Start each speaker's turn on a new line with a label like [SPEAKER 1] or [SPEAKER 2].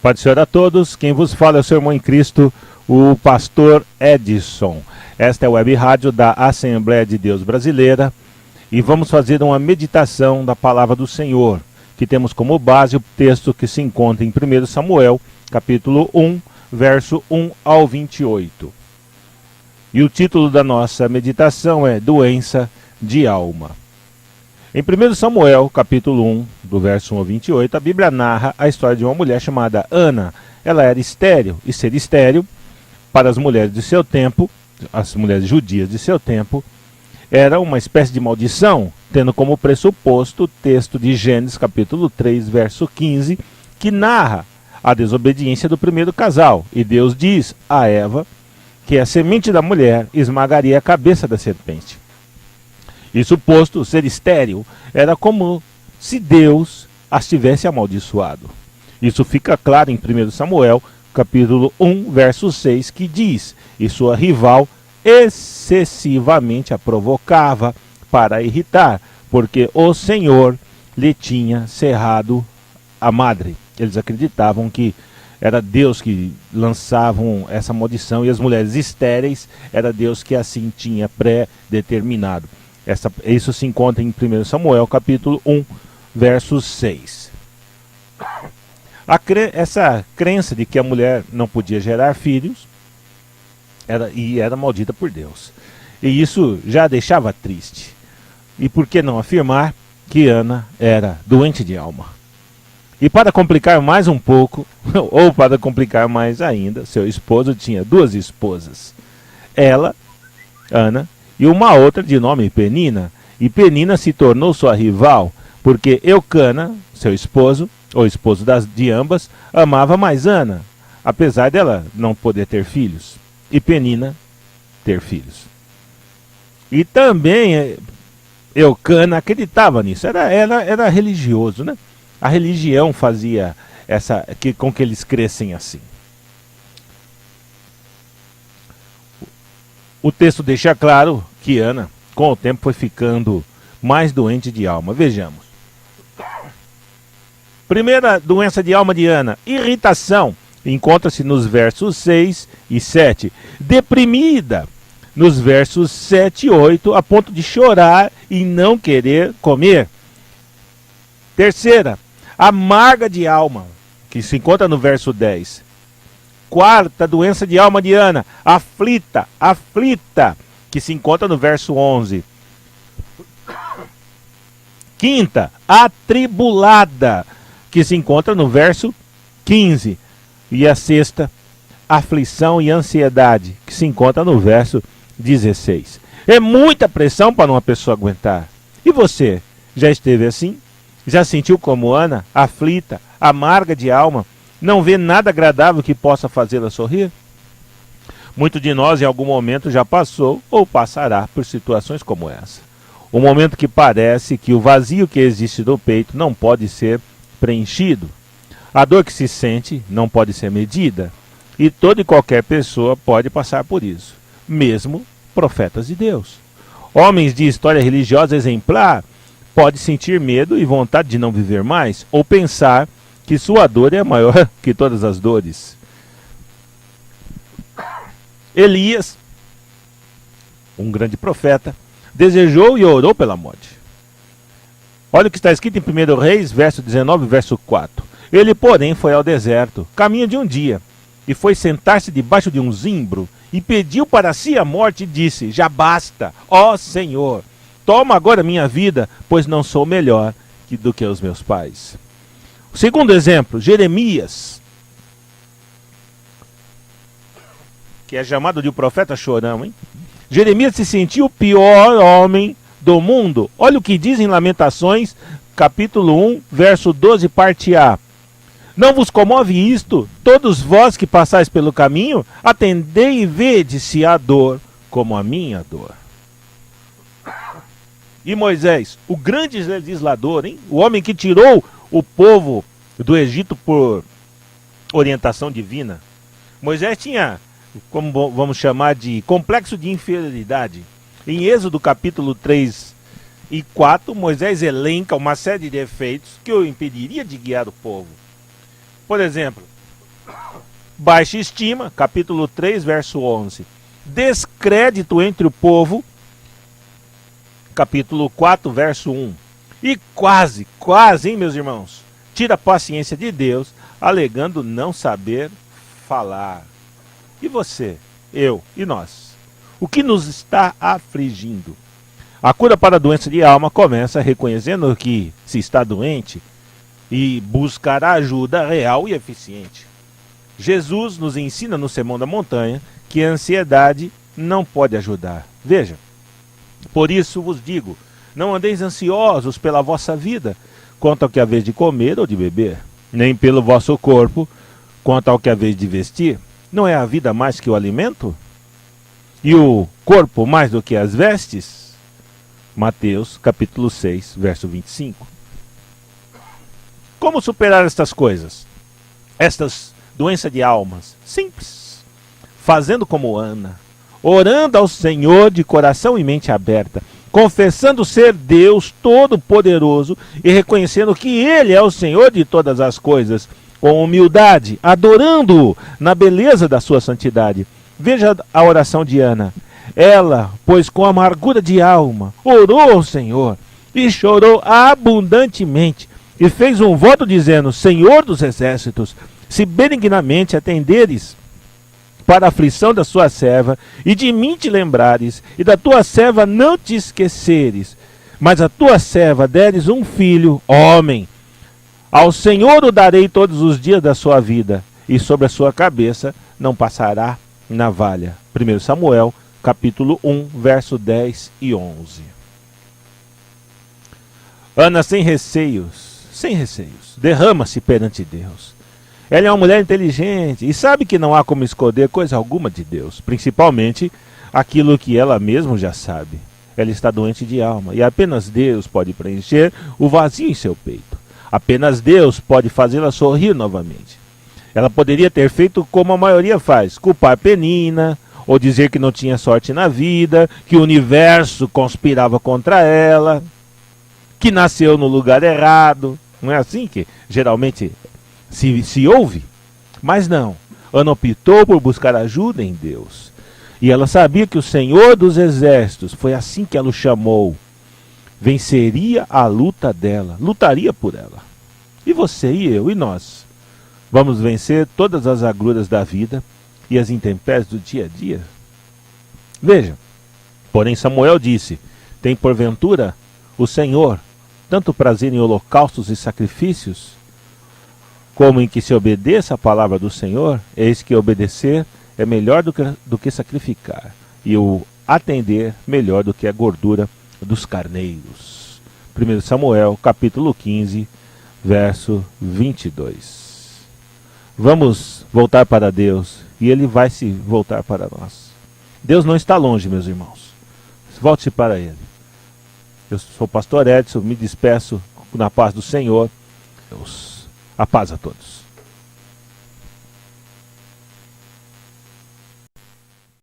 [SPEAKER 1] Pode ser a todos, quem vos fala é o seu irmão em Cristo, o pastor Edson. Esta é a web rádio da Assembleia de Deus Brasileira e vamos fazer uma meditação da palavra do Senhor, que temos como base o texto que se encontra em 1 Samuel, capítulo 1, verso 1 ao 28. E o título da nossa meditação é Doença de Alma. Em 1 Samuel, capítulo 1, do verso 1 ao 28, a Bíblia narra a história de uma mulher chamada Ana. Ela era estéril, e ser estéril, para as mulheres de seu tempo, as mulheres judias de seu tempo, era uma espécie de maldição, tendo como pressuposto o texto de Gênesis, capítulo 3, verso 15, que narra a desobediência do primeiro casal. E Deus diz a Eva que a semente da mulher esmagaria a cabeça da serpente. E suposto ser estéril, era como se Deus as tivesse amaldiçoado. Isso fica claro em 1 Samuel, capítulo 1, verso 6, que diz: e sua rival excessivamente a provocava para irritar, porque o Senhor lhe tinha cerrado a madre. Eles acreditavam que era Deus que lançavam essa maldição e as mulheres estéreis era Deus que assim tinha pré-determinado. Isso se encontra em 1 Samuel, capítulo 1, verso 6. Essa crença de que a mulher não podia gerar filhos era maldita por Deus. E isso já a deixava triste. E por que não afirmar que Ana era doente de alma? E para complicar mais um pouco, ou para complicar mais ainda, seu esposo tinha duas esposas. Ela, Ana, e uma outra de nome Penina, e Penina se tornou sua rival, porque Eucana, seu esposo, ou esposo de ambas, amava mais Ana, apesar dela não poder ter filhos, e Penina ter filhos. E também Eucana acreditava nisso, era religioso, né? A religião fazia com que eles crescem assim. O texto deixa claro que Ana, com o tempo, foi ficando mais doente de alma. Vejamos. Primeira doença de alma de Ana, irritação. Encontra-se nos versos 6 e 7. Deprimida, nos versos 7 e 8, a ponto de chorar e não querer comer. Terceira, amarga de alma, que se encontra no verso 10. Quarta doença de alma de Ana, aflita, que se encontra no verso 11. Quinta, atribulada, que se encontra no verso 15. E a sexta, aflição e ansiedade, que se encontra no verso 16. É muita pressão para uma pessoa aguentar. E você, já esteve assim? Já sentiu como Ana, aflita, amarga de alma? Não vê nada agradável que possa fazê-la sorrir? Muito de nós em algum momento já passou ou passará por situações como essa. Um momento que parece que o vazio que existe no peito não pode ser preenchido. A dor que se sente não pode ser medida. E toda e qualquer pessoa pode passar por isso. Mesmo profetas de Deus. Homens de história religiosa exemplar podem sentir medo e vontade de não viver mais, ou pensar que sua dor é maior que todas as dores. Elias, um grande profeta, desejou e orou pela morte. Olha o que está escrito em 1 Reis, verso 19, verso 4. Ele, porém, foi ao deserto, caminho de um dia, e foi sentar-se debaixo de um zimbro, e pediu para si a morte, e disse: já basta, ó Senhor, toma agora minha vida, pois não sou melhor do que os meus pais. O segundo exemplo, Jeremias, que é chamado de o profeta chorão, hein? Jeremias se sentiu o pior homem do mundo. Olha o que diz em Lamentações, capítulo 1, verso 12, parte A. Não vos comove isto, todos vós que passais pelo caminho? Atendei e vede se há dor como a minha dor. E Moisés, o grande legislador, hein? O homem que tirou o povo do Egito por orientação divina. Moisés tinha, como vamos chamar, de complexo de inferioridade. Em Êxodo capítulo 3 e 4, Moisés elenca uma série de defeitos que o impediria de guiar o povo. Por exemplo, Baixa estima, capítulo 3, verso 11. Descrédito entre o povo, capítulo 4, verso 1. E quase, hein, meus irmãos, tira a paciência de Deus, alegando não saber falar. E você, eu e nós? O que nos está afligindo? A cura para a doença de alma começa reconhecendo que se está doente e buscar ajuda real e eficiente. Jesus nos ensina no Sermão da Montanha que a ansiedade não pode ajudar. Veja, por isso vos digo, não andeis ansiosos pela vossa vida, quanto ao que haveis de comer ou de beber, nem pelo vosso corpo, quanto ao que haveis de vestir. Não é a vida mais que o alimento? E o corpo mais do que as vestes? Mateus, capítulo 6, verso 25. Como superar estas coisas? Estas doenças de almas? Simples. Fazendo como Ana, orando ao Senhor de coração e mente aberta, confessando ser Deus Todo-Poderoso e reconhecendo que Ele é o Senhor de todas as coisas, com humildade, adorando-o na beleza da sua santidade. Veja a oração de Ana. Ela, pois com amargura de alma, orou ao Senhor e chorou abundantemente e fez um voto dizendo: Senhor dos exércitos, se benignamente atenderes para a aflição da sua serva, e de mim te lembrares, e da tua serva não te esqueceres, mas a tua serva deres um filho, homem, ao Senhor o darei todos os dias da sua vida, e sobre a sua cabeça não passará navalha. 1 Samuel, capítulo 1, verso 10 e 11. Ana sem receios, derrama-se perante Deus. Ela é uma mulher inteligente e sabe que não há como esconder coisa alguma de Deus, principalmente aquilo que ela mesma já sabe. Ela está doente de alma e apenas Deus pode preencher o vazio em seu peito. Apenas Deus pode fazê-la sorrir novamente. Ela poderia ter feito como a maioria faz, culpar Penina, ou dizer que não tinha sorte na vida, que o universo conspirava contra ela, que nasceu no lugar errado. Não é assim que geralmente se ouve? Mas não. Ana optou por buscar ajuda em Deus. E ela sabia que o Senhor dos Exércitos, foi assim que ela o chamou, venceria a luta dela, lutaria por ela. E você e eu e nós vamos vencer todas as agruras da vida e as intempéries do dia a dia? Veja, porém Samuel disse: tem porventura o Senhor tanto prazer em holocaustos e sacrifícios, como em que se obedeça a palavra do Senhor? Eis que obedecer é melhor do que sacrificar, e o atender melhor do que a gordura dos carneiros. 1 Samuel, capítulo 15, verso 22. Vamos voltar para Deus, e Ele vai se voltar para nós. Deus não está longe, meus irmãos. Volte-se para Ele. Eu sou o pastor Edson, me despeço na paz do Senhor. Deus. A paz a todos.